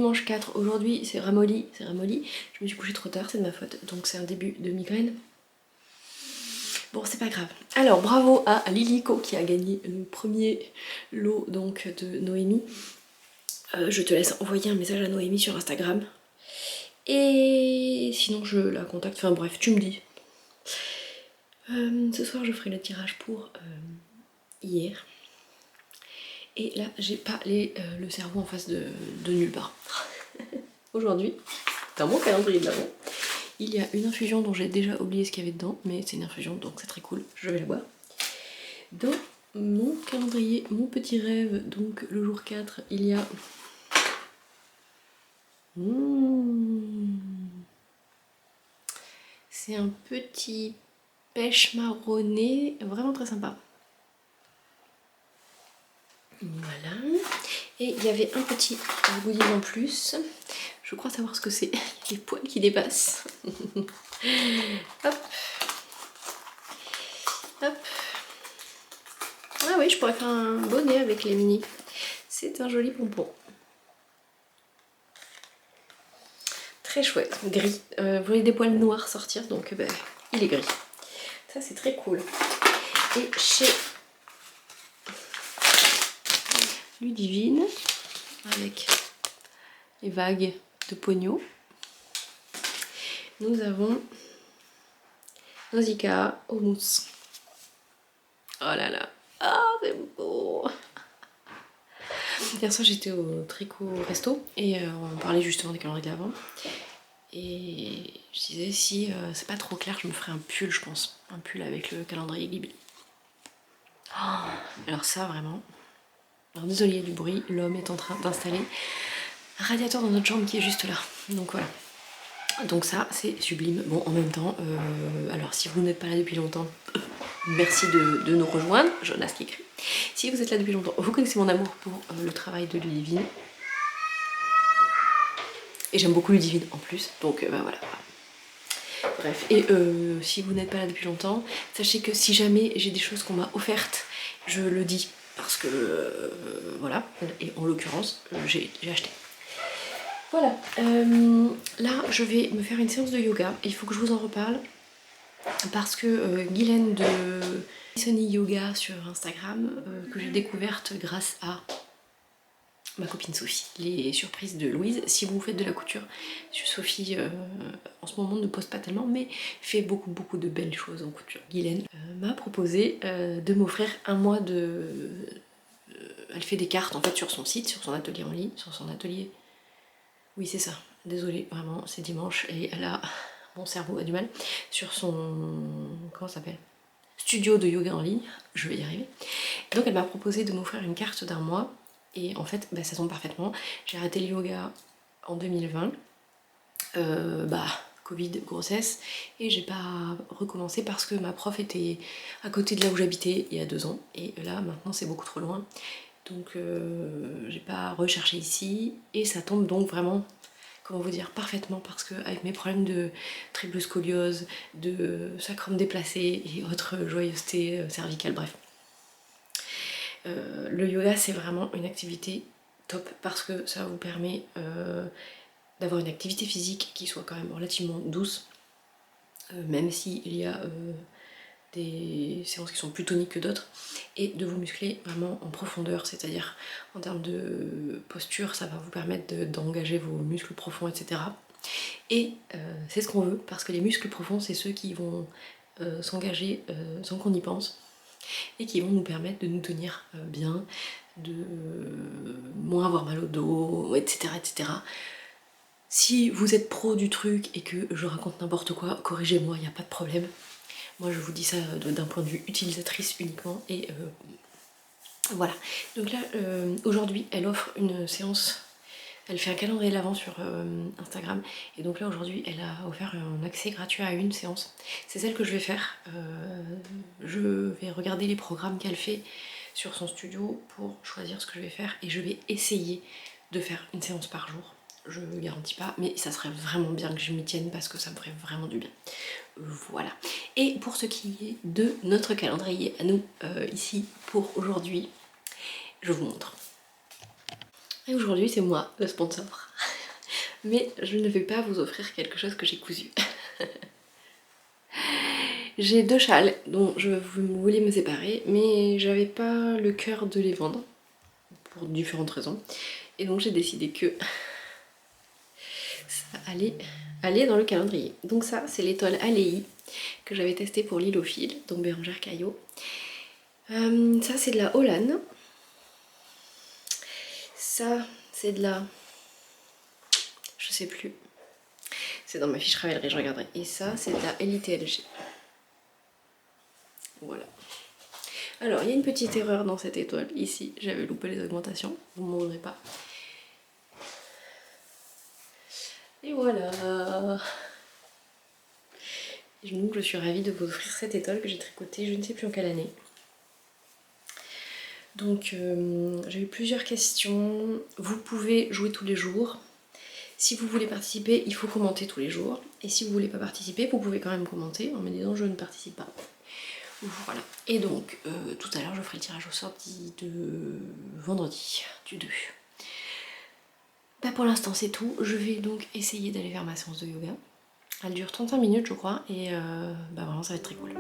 dimanche 4, aujourd'hui c'est ramolli, je me suis couchée trop tard, c'est de ma faute, donc c'est un début de migraine. Bon, c'est pas grave. Alors, bravo à Lilico qui a gagné le premier lot donc de Noémie. Je te laisse envoyer un message à Noémie sur Instagram. Et sinon, je la contacte. Enfin bref, tu me dis. Ce soir, je ferai le tirage pour hier. Et là, j'ai pas le cerveau en face de nulle part. Aujourd'hui, dans mon calendrier de l'avant, il y a une infusion dont j'ai déjà oublié ce qu'il y avait dedans, mais c'est une infusion donc c'est très cool, je vais la boire. Dans mon calendrier, mon petit rêve, donc le jour 4, il y a... C'est un petit pêche marronné, vraiment très sympa. Voilà. Et il y avait un petit goodies en plus. Je crois savoir ce que c'est. Il y a des poils qui dépassent. Hop. Hop. Ah oui, je pourrais faire un bonnet avec les mini. C'est un joli pompon. Très chouette, gris. Vous voyez des poils noirs sortir, donc ben, il est gris. Ça, c'est très cool. Et chez Ludivine, avec les vagues de pognon, nous avons Nausicaa au mousse. Oh là là, ah c'est beau. Hier soir j'étais au tricot resto et on parlait justement des calendriers d'avant. Et je disais si c'est pas trop clair, je me ferais un pull, je pense. Un pull avec le calendrier Ghibli. Oh, alors ça vraiment. Alors désolé, il y a du bruit, l'homme est en train d'installer un radiateur dans notre chambre qui est juste là. Donc voilà. Donc ça c'est sublime. Bon en même temps, alors si vous n'êtes pas là depuis longtemps, merci de nous rejoindre, Jonas qui écrit. Si vous êtes là depuis longtemps, vous connaissez mon amour pour le travail de Ludivine. Et j'aime beaucoup Ludivine en plus, donc bah voilà. Bref, et si vous n'êtes pas là depuis longtemps, sachez que si jamais j'ai des choses qu'on m'a offertes, je le dis parce que voilà, et en l'occurrence, j'ai acheté. Voilà, là je vais me faire une séance de yoga, il faut que je vous en reparle parce que Guylaine de Sunny Yoga sur Instagram, que j'ai découverte grâce à ma copine Sophie, les surprises de Louise. Si vous faites de la couture, Sophie en ce moment ne poste pas tellement mais fait beaucoup de belles choses en couture. Guylaine m'a proposé de m'offrir un mois de... elle fait des cartes en fait sur son site, sur son atelier en ligne, sur son atelier... Oui c'est ça, désolée vraiment c'est dimanche et là mon cerveau a du mal. Sur son... comment ça s'appelle ? Studio de yoga en ligne, je vais y arriver. Donc elle m'a proposé de m'offrir une carte d'un mois. Et en fait, bah, ça tombe parfaitement. J'ai arrêté le yoga en 2020. Covid, grossesse. Et j'ai pas recommencé parce que ma prof était à côté de là où j'habitais il y a 2 ans. Et là, maintenant, c'est beaucoup trop loin. Donc j'ai pas recherché ici. Et ça tombe donc vraiment, comment vous dire, parfaitement. Parce que avec mes problèmes de triple scoliose, de sacrum déplacé et autres joyeusetés cervicales, bref. Le yoga c'est vraiment une activité top parce que ça vous permet d'avoir une activité physique qui soit quand même relativement douce, même s'il y a des séances qui sont plus toniques que d'autres, et de vous muscler vraiment en profondeur, c'est-à-dire en termes de posture, ça va vous permettre d'engager vos muscles profonds, etc. Et c'est ce qu'on veut parce que les muscles profonds c'est ceux qui vont s'engager sans qu'on y pense, et qui vont nous permettre de nous tenir bien, de moins avoir mal au dos, etc. etc. Si vous êtes pro du truc et que je raconte n'importe quoi, corrigez-moi, il n'y a pas de problème. Moi je vous dis ça d'un point de vue utilisatrice uniquement et voilà. Donc là aujourd'hui elle offre une séance, elle fait un calendrier de l'avant sur Instagram et donc là aujourd'hui elle a offert un accès gratuit à une séance. C'est celle que je vais faire. Je vais regarder les programmes qu'elle fait sur son studio pour choisir ce que je vais faire et je vais essayer de faire une séance par jour. Je ne garantis pas mais ça serait vraiment bien que je m'y tienne parce que ça me ferait vraiment du bien. Voilà. Et pour ce qui est de notre calendrier à nous ici pour aujourd'hui, je vous montre. Et aujourd'hui c'est moi le sponsor. Mais je ne vais pas vous offrir quelque chose que j'ai cousu. J'ai 2 châles dont je voulais me séparer, mais j'avais pas le cœur de les vendre pour différentes raisons. Et donc j'ai décidé que ça allait dans le calendrier. Donc ça, c'est l'étole Aléi que j'avais testé pour l'île aux fils, donc Bérengère Caillot. Ça, c'est de la Holane. Ça, c'est de la... je sais plus. C'est dans ma fiche Ravelry, je regarderai. Et ça, c'est de la LITLG. Voilà. Alors, il y a une petite erreur dans cette étoile. Ici, j'avais loupé les augmentations. Vous ne m'en voudrez pas. Et voilà. Et donc, je suis ravie de vous offrir cette étoile que j'ai tricotée, je ne sais plus en quelle année. Donc, j'ai eu plusieurs questions. Vous pouvez jouer tous les jours. Si vous voulez participer, il faut commenter tous les jours. Et si vous voulez pas participer, vous pouvez quand même commenter en me disant je ne participe pas. Voilà. Et donc, tout à l'heure, je ferai le tirage au sort de vendredi, du 2. Bah pour l'instant, c'est tout. Je vais donc essayer d'aller faire ma séance de yoga. Elle dure 35 minutes, je crois, et bah vraiment, ça va être très cool.